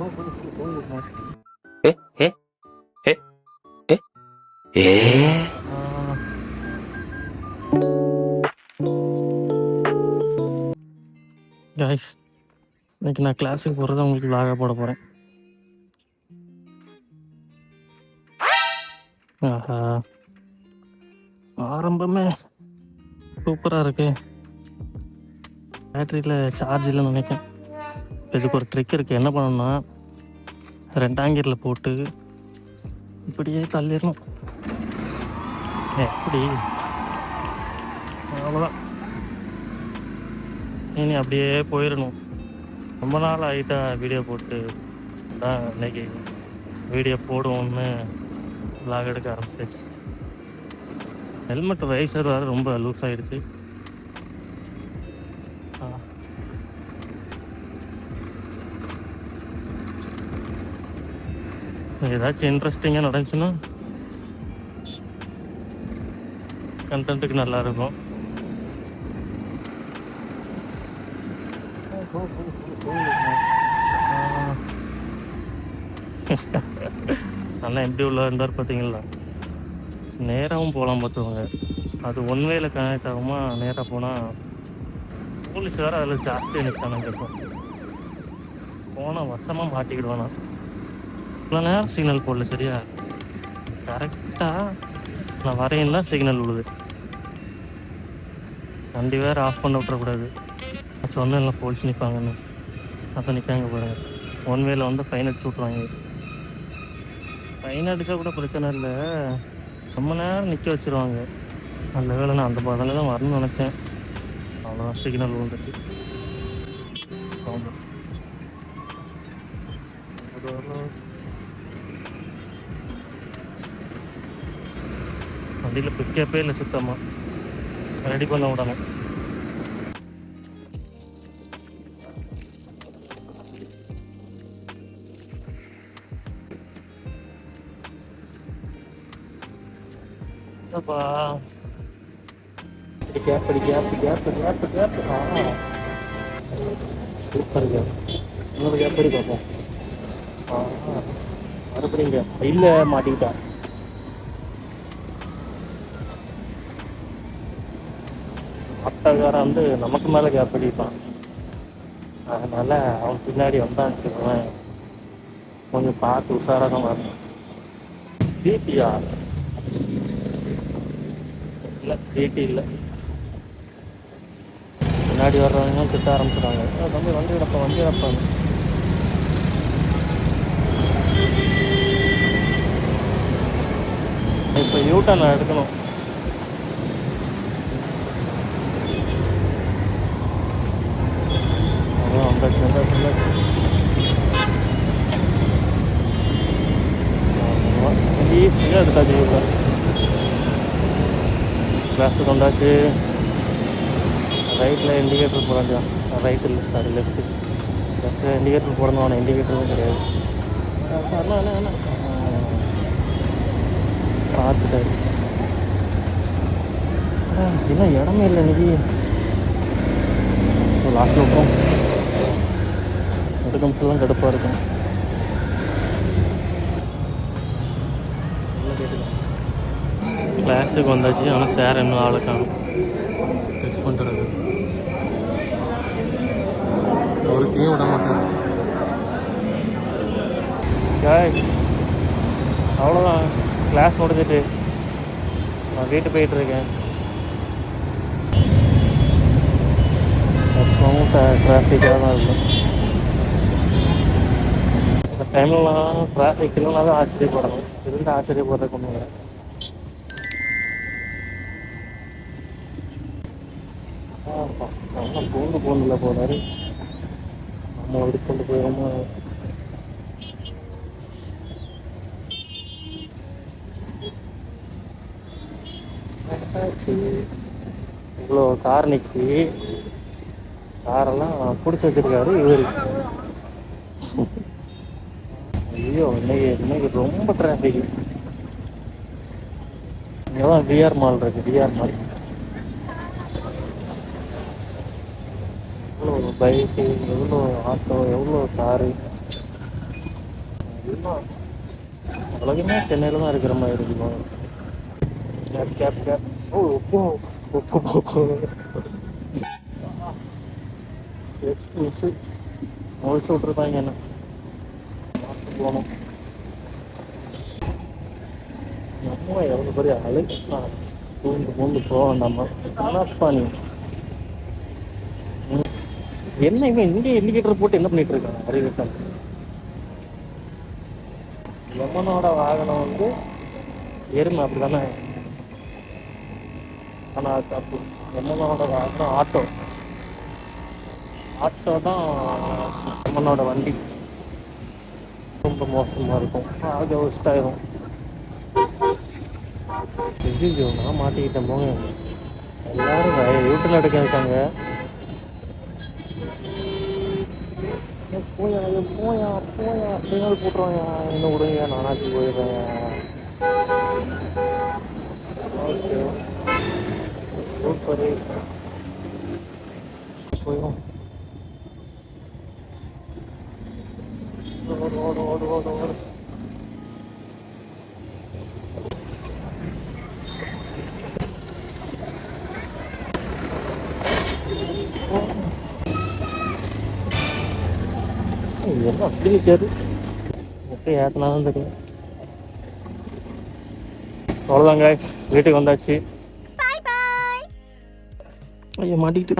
ええええええகைஸ், இன்னைக்கு நான் கிளாஸுக்கு போகிறத உங்களுக்கு விலாகாக போட போகிறேன். ஆஹா, ஆரம்பமே சூப்பராக இருக்கு. பேட்டரியில் சார்ஜ் இல்லைன்னு நினைக்கிறேன். இதுக்கு ஒரு ட்ரிக் இருக்குது. என்ன பண்ணணும்னா, ரெண்டாங்கியரில் போட்டு இப்படியே தள்ளிடணும். எப்படி? அவ்வளோதான். இனி அப்படியே போயிடணும். ரொம்ப நாள் ஆகிட்டா வீடியோ போட்டு தான் இன்னைக்கு வீடியோ போடுவோம்னு விலாக் எடுக்க ஆரம்பிச்சிச்சு. ஹெல்மெட் வைசர் வேறு ரொம்ப லூஸ் ஆகிடுச்சு. ஏதாச்சும் இன்ட்ரெஸ்டிங்காக நடந்துச்சுன்னா கண்டென்ட்டுக்கு நல்லா இருக்கும். அண்ணா எப்படி உள்ள இருந்தார் பார்த்தீங்களா? நேராகவும் போகலாம் பார்த்துவாங்க. அது ஒன் வேல கனெக்ட் ஆகுமா? நேராக போனால் போலீஸ் வேறு அதில் ஜாஸ்தியாக நிற்கானு கேட்கும். போனால் வசமாக மாட்டிக்கிடுவானா. இவ்வளோ நேரம் சிக்னல் போடல, சரியா? கரெக்டாக நான் வரையும் தான் சிக்னல் விழுது. வண்டி வேறு ஆஃப் பண்ண விட்டுறக்கூடாது. நான் சொன்னேன்ல போலீஸ் நிற்பாங்கன்னு, அதை நிற்காங்க பாருங்க. ஒன் வேல வந்து ஃபைன் அடிச்சு விட்ருவாங்க. ஃபைன் அடித்தா கூட பிரச்சனை இல்லை, ரொம்ப நேரம் நிற்க வச்சுருவாங்க. அந்த வேலை நான் அந்த பதில் தான் வரணும்னு நினச்சேன். அவ்வளோதான், சிக்னல் விழுந்துட்டு. வண்டியில் பிக்கப்பே இல்லை, சுத்தமாக ரெடி பண்ண விடணும். Super gap. இன்னொரு கேப் படி பார்ப்போம். மறுபடியும் கேப் இல்லை, மாட்டிக்கிட்டான். ஆட்டோக்காரன் வந்து நமக்கு மேலே கேப் அடிப்பான். அதனால் அவன் பின்னாடி வந்தான் வச்சுக்கோவேன், கொஞ்சம் பார்த்து உஷாராக தான் வரணும். ஜிடியா? இல்லை, ஜிடி இல்லை. முன்னாடி வர்றவங்க திட்ட ஆரம்பிச்சிடுவாங்க. வண்டி இடப்பாங்க. இப்போ யூட்டர்ன் எடுக்கணும். அவ்வளோ வந்தாச்சு. ஈஸியாக எடுத்தாச்சு யூட்டர்ன். கிளாஸுக்கு வந்தாச்சு. ரைட்டில் இண்டிகேட்டர் போடாஞ்சா? ரைட்டில் சாரி, லெஃப்ட்டு இண்டிகேட்டர் போடணும். ஆனால் இண்டிகேட்டரும் கிடையாது. சார் என்ன பார்த்துட்டாரு. என்ன இடமே இல்லை இன்னைக்கு. லாஸ்ட்டில் விட்டோம். 2 நிமிஷம்லாம் கடுப்பாக இருக்கும். கிளாஸுக்கு வந்தாச்சு, ஆனால் சார் இன்னும் ஆளை காணும். டெஸ்ட் பண்ணுறது ஒருத்தையும் விட மாட்டேன். காய்ஸ், அவ்வளோதான். கிளாஸ் முடிஞ்சிட்டு நான் வீட்டு போயிட்டுருக்கேன். எப்பவும் டிராஃபிக்காக தான் இருக்கும். இந்த டைம்லாம் டிராஃபிக் இல்லைனா தான் ஆச்சரியப்படணும். இருந்து ஆச்சரியப்படுறதுக்கு ஒன்றும் இல்லை. நல்லா பூண்டில் போனார். நம்ம எடுத்துட்டு போயிடாம இவ்வளோ கார் நிற்கி, காரெல்லாம் பிடிச்சி வச்சிருக்காரு இவர். ஐயோ, இன்னைக்கு ரொம்ப டிராஃபிக். இங்கே தான் விஆர் மால் இருக்குது. விஆர் மால் எவ்வளோ பைக்கு, எவ்வளோ ஆட்டோ, எவ்வளோ காரு. எல்லாம் உலகமே சென்னையில் தான் இருக்கிற மாதிரி இருக்கும். Cab cab cab. ஓ ஒப்போ ஒப்போ ஜஸ்ட் மிஸ்ஸு முடிச்சு விட்ருப்பாங்க என்ன. பார்த்து போகணும். நம்ம எவ்வளோ பெரிய அழகு பூந்து பூந்து போக வேண்டாமா? என்னப்பா நீ என்ன இவன் இங்கே இண்டிகேட்டர் போட்டு என்ன பண்ணிட்டு இருக்காங்க? அறிவிட்டாங்க லெமனோட வாகனம் வந்து எருமை அப்படி தானே. ஆனால் தப்பு. லெமனோட வாகனம் ஆட்டோ. ஆட்டோ தான் லெமனோட வண்டி. ரொம்ப மோசமாக இருக்கும். ஆக ஒஸ்டாயிரும். ஐயோ நான் மாட்டிக்கிட்டேன் போங்க. எல்லாரும் யூட்டில் எடுக்க இருக்காங்க. போயா போயா போயா சிக்னல் போட்டுருவாயா. என்ன விடுங்க நானாச்சு போயிடுறேன். ஓகே சூப்பரு போயிடும். ஓடு ஓடு ஓடு ஓடு ஓடு. என்ன அப்படி நிற்காது. எப்படி ஏற்றினாலும் தெரியும். அவ்வளோதாங்க வீட்டுக்கு வந்தாச்சு. ஐயா மாட்டிக்கிட்டு